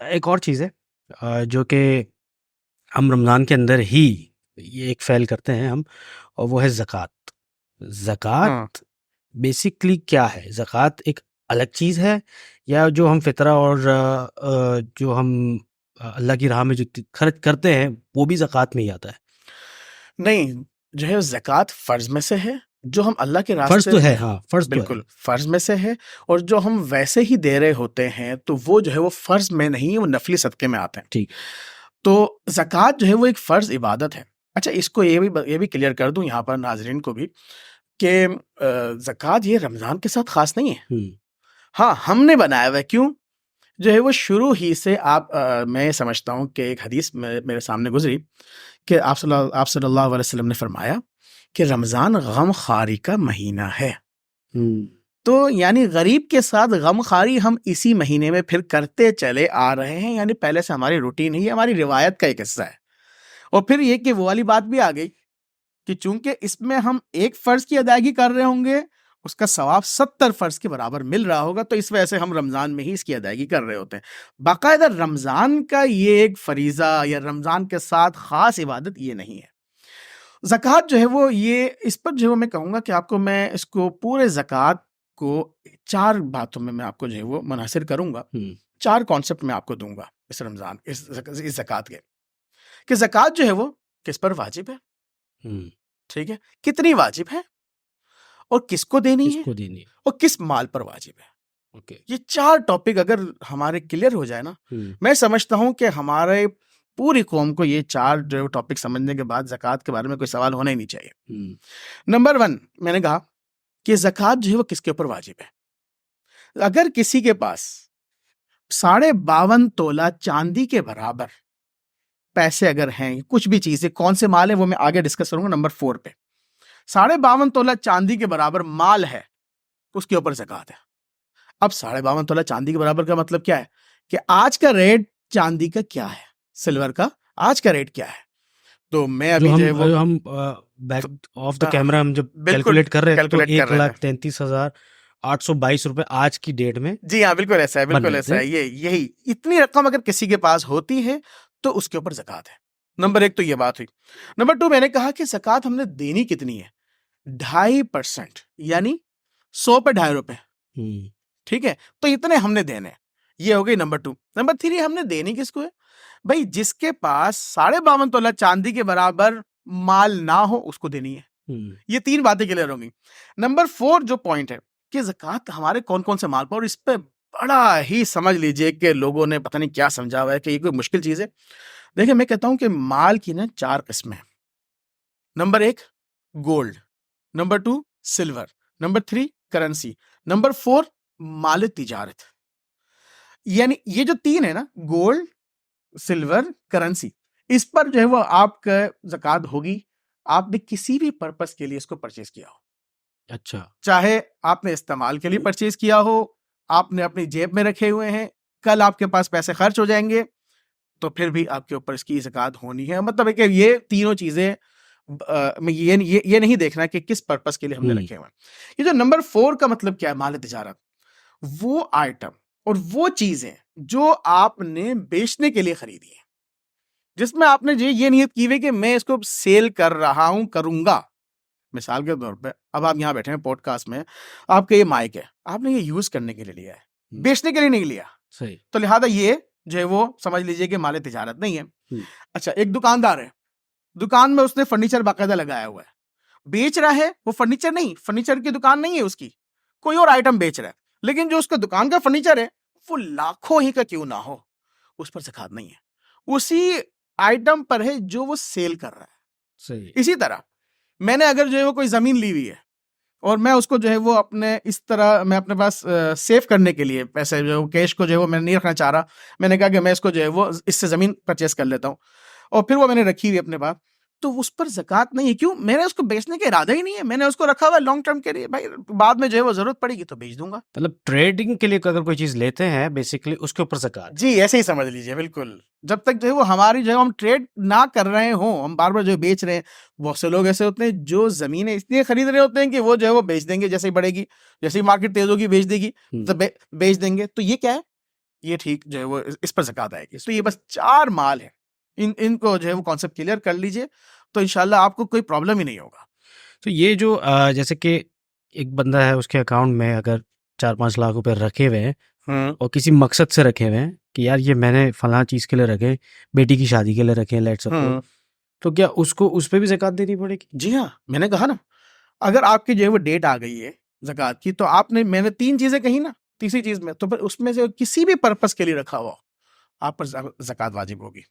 एक और चीज़ है जो कि हम रमज़ान के अंदर ही ये एक फ़ेल करते हैं हम, और वो है ज़कात। ज़कात हाँ बेसिकली क्या है? ज़कात एक अलग चीज़ है, या जो हम फ़ितरा और जो हम अल्लाह की राह में जो खर्च करते हैं, वो भी ज़कात में ही आता है? नहीं, जो है ज़कात फ़र्ज़ में से है, जो हम अल्लाह के फ़र्ज़ रास्ते तो है, में हाँ, फ़र्ज़ तो है। बिल्कुल फ़र्ज़ में से है, और जो हम वैसे ही दे रहे होते हैं, तो वो जो है वो फ़र्ज़ में नहीं, वो नफ़ली सदक़े में आते हैं। ठीक। तो ज़कात जो है वो एक फ़र्ज़ इबादत है। अच्छा, इसको ये भी क्लियर कर दूँ यहाँ पर नाज़रीन को भी कि ज़कात ये रमज़ान के साथ ख़ास नहीं है। हुँ, हाँ, हमने बनाया हुआ है, क्यों? जो है वो शुरू ही से मैं ये समझता हूँ कि एक हदीस मेरे सामने गुज़री कि आप सल्लल्लाहु अलैहि वसल्लम ने फरमाया कि रमज़ान गमख़ारी का महीना है। हुँ, तो यानी गरीब के साथ गमख़ारी हम इसी महीने में फिर करते चले आ रहे हैं, यानी पहले से हमारी रूटीन ही है, हमारी रिवायत का एक हिस्सा है। और फिर ये कि वो वाली बात भी आ गई कि चूँकि इसमें हम एक फ़र्ज़ की अदायगी कर रहे होंगे, उसका सवाब 70 फ़र्ज़ के बराबर मिल रहा होगा, तो इस वजह से हम रमज़ान में ही इसकी अदायगी कर रहे होते हैं। बाकायदा रमज़ान का ये एक फ़रीज़ा या रमज़ान के साथ ख़ास इबादत ये नहीं है। ज़कात जो है वो ये इस पर जो है मैं कहूँगा कि आपको मैं इसको पूरे ज़कात को 4 बातों में मैं आपको जो है वो मुनहसिर करूँगा। हुँ, 4 कॉन्सेप्ट मैं आपको दूँगा इस ज़कात के, कि ज़कात जो है वो किस पर वाजिब है, हुँ, ठीक है? कितनी वाजिब है और किसको देनी है किसको देनी है? और किस माल पर वाजिब है। ओके। ये 4 टॉपिक अगर हमारे क्लियर हो जाए ना, हुँ, मैं समझता हूँ कि हमारे पूरी कौम को ये 4 जो टॉपिक समझने के बाद ज़कात के बारे में कोई सवाल होना ही नहीं चाहिए। हुँ, नंबर 1 मैंने कहा कि ज़कात जो है वो किसके ऊपर वाजिब है। अगर किसी के पास 52.5 तोला चांदी के बराबर पैसे अगर हैं, कुछ भी चीज़ें, कौन से माल है वो मैं आगे डिस्कस करूँगा नंबर 4 पे। 52.5 तोला चांदी के बराबर माल है, उसके ऊपर ज़कात है। अब 52.5 तोला चांदी के बराबर का मतलब क्या है? कि आज का रेट चांदी का क्या है? सिल्वर का आज का रेट क्या है? तो मैं जो अभी जो हम है वो बैक फ ऑफ द कैमरा हम जब बिल्कुल कैलकुलेट कर रहे थे, तो कैलकुलेट कर रहे थे। 1,33,822 रुपए आज की डेट में जी हाँ, बिल्कुल ऐसा है, बन बिल्कुल रहे ऐसा थे। है। ये यही इतनी रकम अगर किसी के पास होती है, तो उसके ऊपर ज़कात है। नंबर 1 तो ये बात हुई। नंबर 2 मैंने कहा कि ज़कात हमने देनी कितनी है? 2.5% यानी 100 पे ₹2.5, हुँ, ठीक है? तो इतने हमने देने हैं। ये हो गई नंबर 2। नंबर 3 हमने देनी किसको है? भई जिसके पास 52.5 तोला चांदी के बराबर माल ना हो, उसको देनी है। हुँ, ये 3 बातें क्लियर हो गई। नंबर 4 जो पॉइंट है कि ज़कात हमारे कौन-कौन से माल पर, और इस पे बड़ा ही समझ लीजिए कि लोगों ने पता नहीं क्या समझा हुआ है कि ये कोई मुश्किल चीज़ है। देखिए, मैं कहता हूँ कि माल की ना 4 किस्में हैं। Number 1 gold, number 2 silver, number 3 currency, number 4 माल तिजारत। यानी ये जो 3 है ना, गोल्ड, सिल्वर, करेंसी, इस पर जो है वो आपका ज़कात होगी, आपने किसी भी पर्पज़ के लिए इसको परचेज़ किया हो। अच्छा। चाहे आपने इस्तेमाल के लिए परचेज़ किया हो, आपने अपनी जेब में रखे हुए हैं, कल आपके पास पैसे खर्च हो जाएँगे, तो फिर भी आपके ऊपर इसकी ज़कात होनी है। मतलब है कि ये तीनों चीज़ें में ये नहीं देखना कि किस पर्पज़ के लिए हमने हुँ, रखे हुए हैं। ये जो नंबर 4 का मतलब क्या है, माल तिजारत, वो आइटम और वो चीज़ें जो आपने बेचने के लिए खरीदी हैं, जिसमें आपने ये नियत की हुई है कि मैं इसको सेल कर रहा हूँ, करूँगा। मिसाल के तौर पे अब आप यहाँ बैठे हैं पॉडकास्ट में, आपका ये माइक है, आपने ये यूज़ करने के लिए लिया है, हुँ, बेचने के लिए नहीं लिया। सही। तो लिहाज़ा ये जो है वो समझ लीजिए कि माल तिजारत नहीं है। हुँ, अच्छा, एक दुकानदार है, दुकान में उसने फर्नीचर बाकायदा लगाया हुआ है, बेच रहा है, वो फर्नीचर नहीं, फर्नीचर की दुकान नहीं है उसकी, कोई और आइटम बेच रहा है। लेकिन जो उसका दुकान का फर्नीचर है, वो लाखों ही का क्यों ना हो, उस पर ज़कात नहीं है। उसी आइटम पर है जो वो सेल कर रहा है। सही। इसी तरह मैंने अगर जो है वो कोई ज़मीन ली हुई है और मैं उसको जो है वो अपने इस तरह मैं अपने पास सेव करने के लिए पैसे जो है वो कैश को जो है वो मैं नहीं रखना चाह रहा। मैंने कहा कि मैं इसको जो है वो इससे ज़मीन परचेज़ कर लेता हूँ और फिर वो मैंने रखी हुई है अपने पास। तो उस पर ज़कात नहीं है, क्यों? मैंने उसको बेचने का इरादा ही नहीं है। मैंने उसको रखा हुआ है लॉन्ग टर्म के लिए। भाई बाद में जो है वो ज़रूरत पड़ेगी तो बेच दूँगा। मतलब ट्रेडिंग के लिए अगर कोई चीज़ लेते हैं, बेसिकली उसके ऊपर ज़कात है। जी, ऐसे ही समझ लीजिए बिल्कुल। जब तक जो है वो हमारी जो है हम ट्रेड ना कर रहे हों, हम बार-बार जो है बेच रहे हैं। बहुत से लोग ऐसे होते हैं जो ज़मीनें इसलिए खरीद रहे होते हैं कि वो जो है वो बेच देंगे जैसे ही बढ़ेगी। जैसे ही मार्केट तेज़ होगी बेच देगी, हुँ, तो बेच देंगे। तो ये क्या है? ये ठीक जो है वो इस पर ज़कात आएगी। तो ये बस 4 माल है, इनको जो है वो कॉन्सेप्ट क्लियर कर लीजिए, तो इंशाल्लाह आपको कोई प्रॉब्लम ही नहीं होगा। तो ये जो जैसे कि एक बंदा है, उसके अकाउंट में अगर 4-5 लाख रुपए रखे हुए हैं और किसी मकसद से रखे हुए हैं कि यार ये मैंने फलां चीज़ के लिए रखे, बेटी की शादी के लिए रखे, लेट्स सपोज, तो क्या उसको उस पे भी ज़कात देनी पड़ेगी? जी हाँ, मैंने कहा ना, अगर आपकी जो है वो डेट आ गई है ज़कात की, तो आपने मैंने 3 चीज़ें कही ना, तीसरी चीज़ में, तो फिर उसमें से किसी भी पर्पस के लिए रखा हुआ, आप पर ज़कात वाजिब होगी।